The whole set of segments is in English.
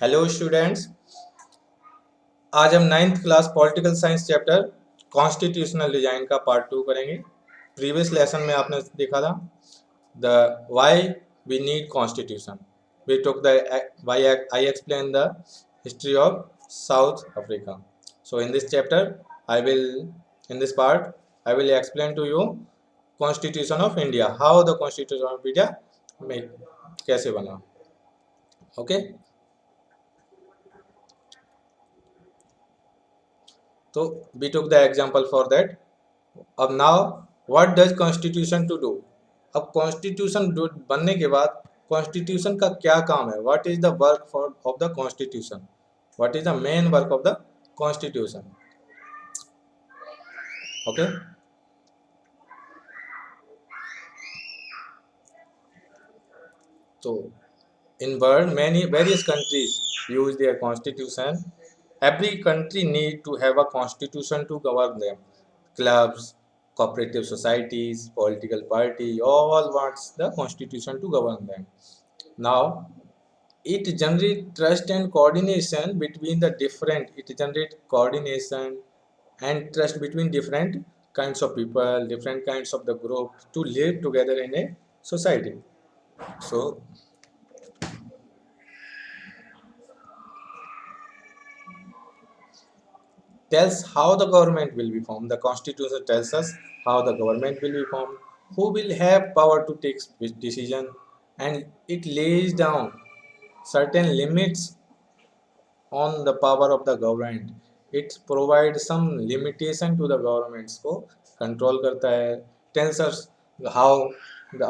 Hello students. आज हम ninth class political science chapter constitutional design का पार्ट 2 करेंगे। प्रीवियस लेसन में आपने देखा था the why we need constitution. We took the why I explain the history of South Africa. So in this chapter I will in this part I will explain to you constitution of India, how the constitution of India कैसे बना। Okay तो we took the example for that. अब now what does constitution to do. अब constitution बनने के बाद constitution का क्या काम है, what is the work for of the constitution, what is the main work of the constitution. Okay तो in world many various countries use their constitution. Every country need to have a constitution to govern them. Clubs, cooperative societies, political party all wants the constitution to govern them. Now it generate trust and coordination between the different, it generate coordination and trust between different kinds of people, different kinds of the group to live together in a society. So tells how the government will be formed. The constitution tells us how the government will be formed, who will have power to take which decision, and it lays down certain limits on the power of the government. It provides some limitation to the governments को control करता है. Tells us how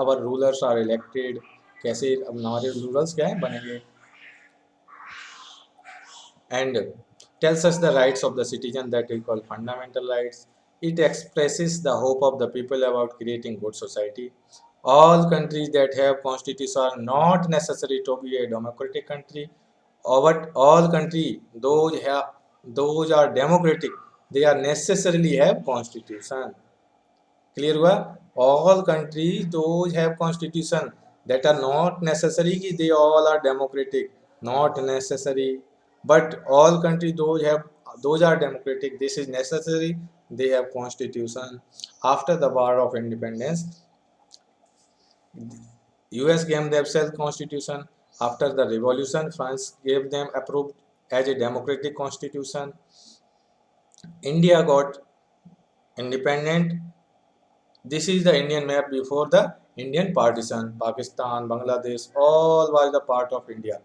our rulers are elected. कैसे अब हमारे rulers क्या है बनेंगे, and tells us the rights of the citizen that we call fundamental rights. It expresses the hope of the people about creating good society. All countries that have constitution are not necessary to be a democratic country. Or but all countries those are democratic, they are necessarily have constitution. Clear हुआ? All countries those have constitution that are not necessary कि they all are democratic, not necessary, but all countries those are democratic, this is necessary, they have constitution. After the war of independence, US gave themselves constitution. After the revolution, France gave them approved as a democratic constitution. India got independent. This is the Indian map before the Indian partition. Pakistan, Bangladesh, all was the part of India.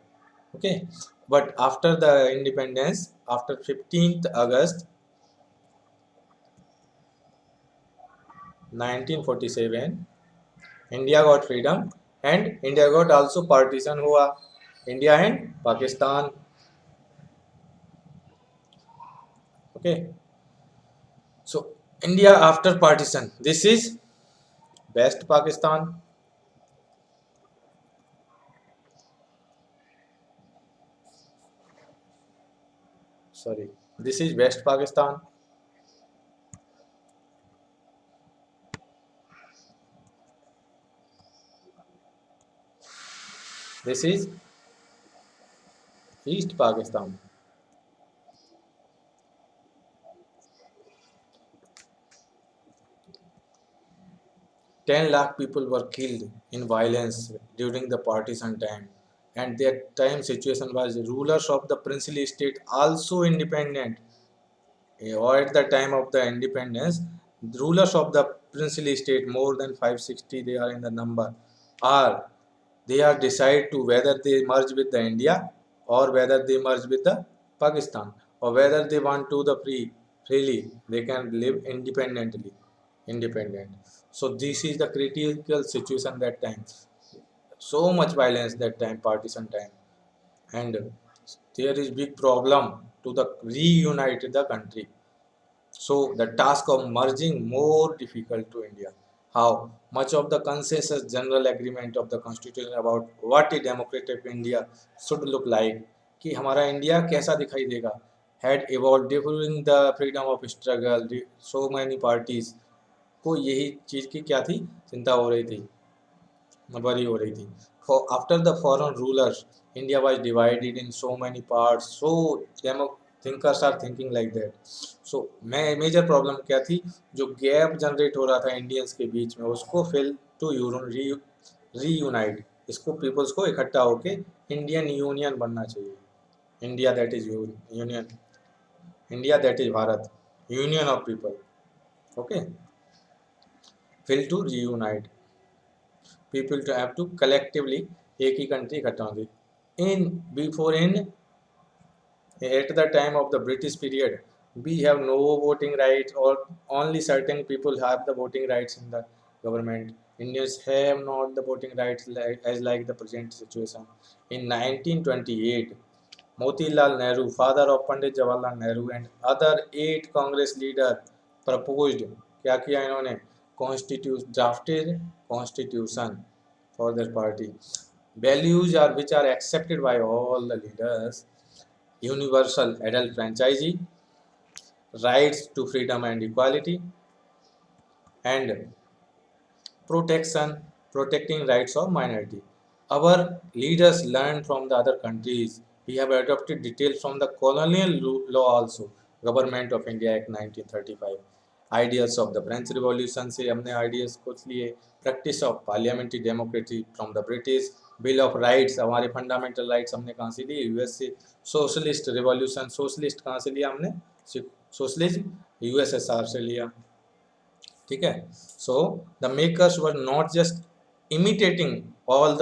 Okay, but after the independence, after 15th August 1947, India got freedom and India got also partition हुआ, India and Pakistan. Okay, so India after partition, this is West Pakistan. Sorry, this is West Pakistan. This is East Pakistan. Ten lakh people were killed in violence during the partition time, and that time situation was rulers of the princely state also independent. Or at the time of the independence, rulers of the princely state, more than 560 they are in the number, are they are decide to whether they merge with the India or whether they merge with the Pakistan, or whether they want to the freely they can live independent. So this is the critical situation that time. So much violence that time, partition time, and there is big problem to the reunite the country. So the task of merging more difficult to India. How much of the consensus general agreement of the constitution about what a democratic India should look like, कि हमारा India कैसा दिखाई देगा, had evolved during the freedom of struggle. So many parties को यही चीज़ की क्या थी, चिंता हो रही थी, वरी हो रही थी. For after the foreign rulers, India was divided in so many parts. So demo thinkers are thinking like that. So major problem क्या थी, जो गैप जनरेट हो रहा था इंडियंस के बीच में, उसको फिल टू रीयूनाइट, इसको पीपल्स को इकट्ठा होके इंडियन यूनियन बनना चाहिए. India that is union, India that is Bharat, union of people. Okay, fill to reunite people to have to collectively एक ही कंट्री इकट्ठा होगी. In before in at the time of the British period, we have no voting rights, or only certain people have the voting rights in the government. Indians have not the voting rights like the present situation. In 1928, Motilal Nehru, father of Pandit Jawaharlal Nehru, and other 8 Congress leaders proposed, क्या किया इन्होंने, drafted constitution for their party. Values are which are accepted by all the leaders: universal adult franchise, rights to freedom and equality, and protecting rights of minority. Our leaders learned from the other countries. We have adopted details from the colonial law also. Government of India Act 1935. Ideas of the French Revolution से हमने ideas को लिए. Practice of parliamentary democracy from the British. Bill of Rights, हमारे fundamental rights हमने कहाँ से लिए, US से. Socialist revolution, socialist कहाँ से लिया हमने, socialism यूएसएसआर से लिया. ठीक है. So the makers were not just imitating all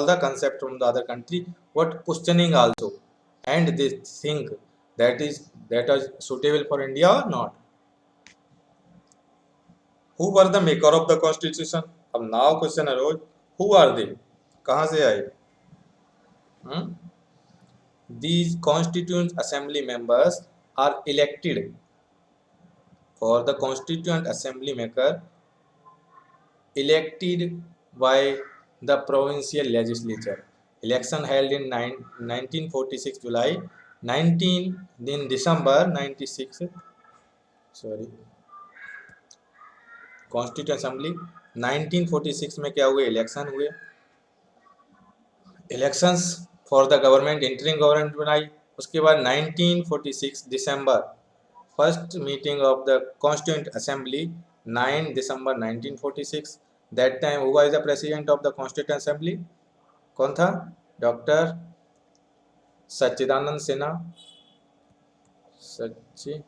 the concept from the other country, but questioning also, and they think that is suitable for India or not. Who were the maker of the constitution? अब now question arose, who are they, कहाँ से आए? These constituent assembly members are elected. For the constituent assembly maker, elected by the provincial legislature. Election held in 1946 July, 19 in December 96. Sorry, Constituent Assembly 1946 में क्या हुए, election हुए. Elections for the government, interim government बनाई. उसके बाद 1946 December first meeting of the constituent assembly, 9 December 1946. That time हुआ is the president of the constituent assembly, कौन था, doctor Sachchidanand Sinha. Sachchidanand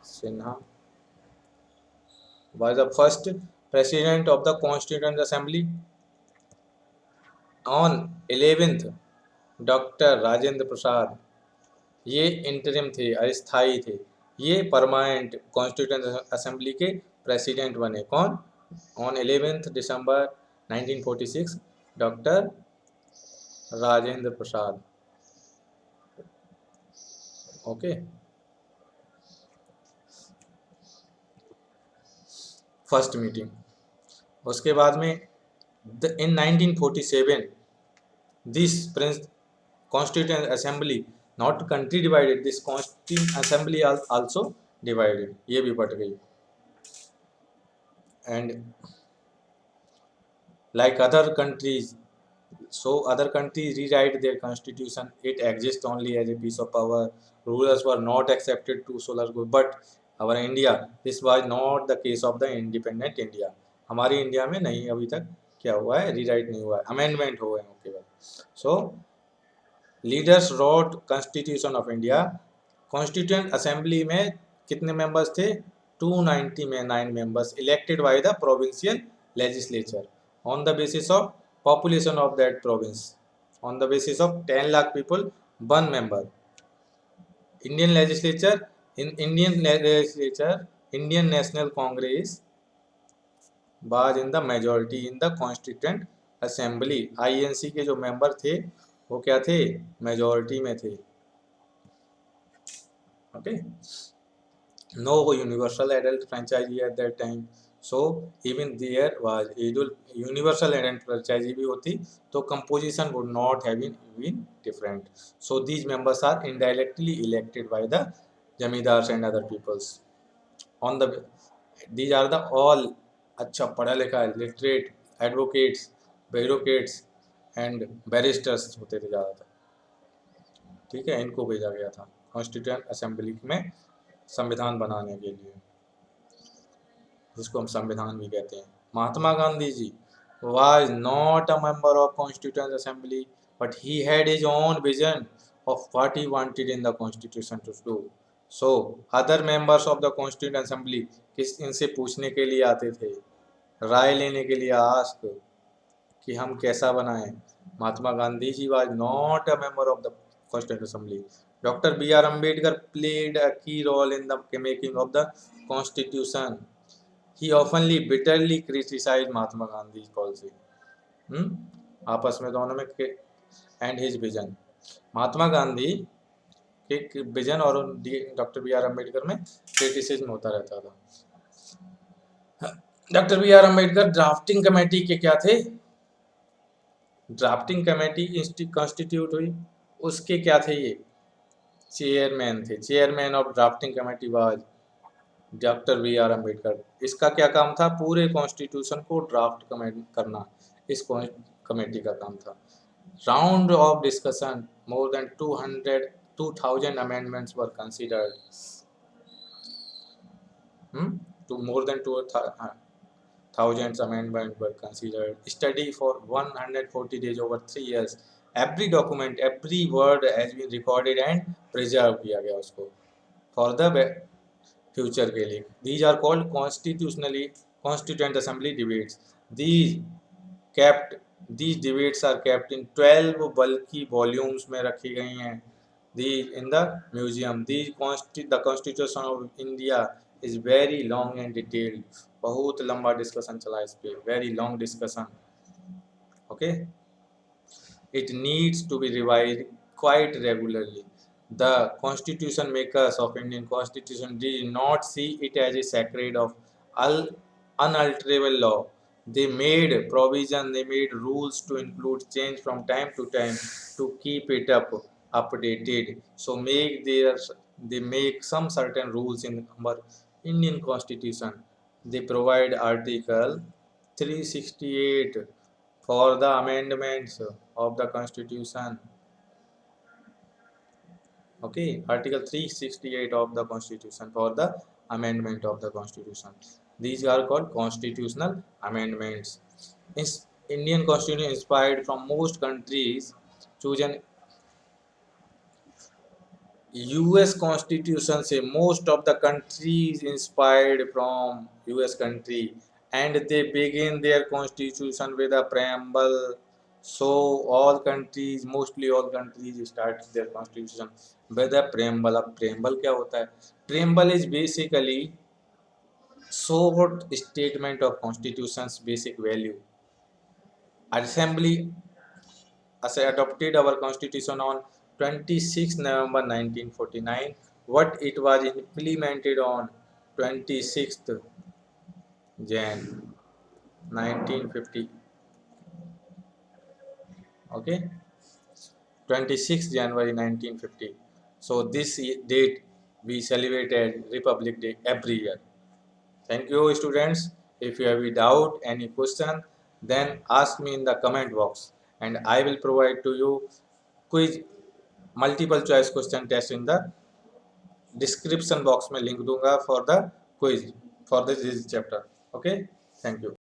Sinha was the first president of the Constituent Assembly. On 11th, doctor Rajendra Prasad, ये interim थे, अस्थाई थे. ये परमानेंट कॉन्स्टिट्यूंट असेंबली के president बने. कौन? On 11th December 1946, doctor Rajendra Prasad. Okay, first meeting. उसके बाद में in 1947 this constituent assembly, not country divided, this constituent assembly also divided, ये भी बट गई. And like other countries, so other countries rewrite their constitution. It exists only as a piece of power. Rulers were not accepted to solar good, but our India, this was not the case of the independent India. हमारी India में नहीं अभी तक क्या हुआ है, rewrite नहीं हुआ है, अमेंडमेंट हुए हैं केवल. So leaders wrote constitution of India. Constituent assembly में कितने मेंबर्स थे, 290 में 9 members elected by the provincial legislature on the basis of population of that province, on the basis of 10 lakh people, one member. Indian legislature, Indian National Congress was in the majority in the Constituent Assembly. INC के जो member थे वो क्या थे, majority में थे. Okay, no universal adult franchise at that time. So even there was universal adult franchise भी होती तो composition would not have been different. So these members are indirectly elected by the jamidars and other peoples. On the these are the all अच्छा पढ़ा लिखा है, literate, advocates, bureaucrats and barrister's होते थे ज़्यादातर। ठीक है, इनको भेजा गया था कॉन्स्टिट्यूएंट असेंबली में संविधान बनाने के लिए, जिसको हम संविधान भी कहते हैं। Mahatma Gandhi ji was not a member of Constituent Assembly, but he had his own vision of what he wanted in the Constitution to do. So, other members of the Constituent Assembly किस इनसे पूछने के लिए आते थे, राय लेने के लिए, आस्क कि हम कैसा बनाएं। Mahatma Gandhi ji was not a member of the Constituent Assembly. Dr. B.R. Ambedkar played a key role in the making of the Constitution. He oftenly bitterly criticized Mahatma Gandhi's policy. आपस में दोनों में and his vision, Mahatma Gandhi के vision और doctor B R Ambedkar में criticism होता रहता था। Doctor B R Ambedkar drafting committee के क्या थे, ड्राफ्टिंग कमेटी कॉन्स्टिट्यूट हुई, उसके क्या थे, ये चेयरमैन थे। Chairman of drafting committee was doctor B R Ambedkar. इसका क्या काम था, पूरे कॉन्स्टिट्यूशन को ड्राफ्ट करना, इस कमेटी का काम था। Round of discussion, more than 2000 amendments were considered. To more than 2000 amendments were considered. Study for 140 days over 3 years. Every document, every word has been recorded and preserved किया गया उसको for the future के लिए। These are called constituent assembly debates. These debates are kept in 12 bulky volumes में रखी गई हैं। In the museum. The Constitution of India is very long and detailed. बहुत लंबा डिस्कशन चला इस पे, very long discussion. Okay. It needs to be revised quite regularly. The constitution makers of Indian Constitution did not see it as a sacred of unalterable law. They made provision, they made rules to include change from time to time to keep it updated. So they make some certain rules in our Indian Constitution. They provide Article 368 for the amendments of the Constitution. Okay, Article 368 of the Constitution for the amendment of the Constitution. These are called constitutional amendments. Indian Constitution inspired from most countries chosen US Constitution से most of the countries inspired from US country, and they begin their constitution with a preamble. So mostly all countries start their constitution with a preamble. अब preamble क्या होता है? Preamble is basically short statement of constitution's basic value. Assembly adopted our constitution on 26 November 1949. What it was implemented on 26th Jan 1950. Okay, 26th January 1950. So this date we celebrate as Republic Day every year. Thank you, students. If you have any doubt, any question, then ask me in the comment box, and I will provide to you quiz multiple choice question test in the description box में link दूंगा for the quiz for this chapter. Okay, thank you.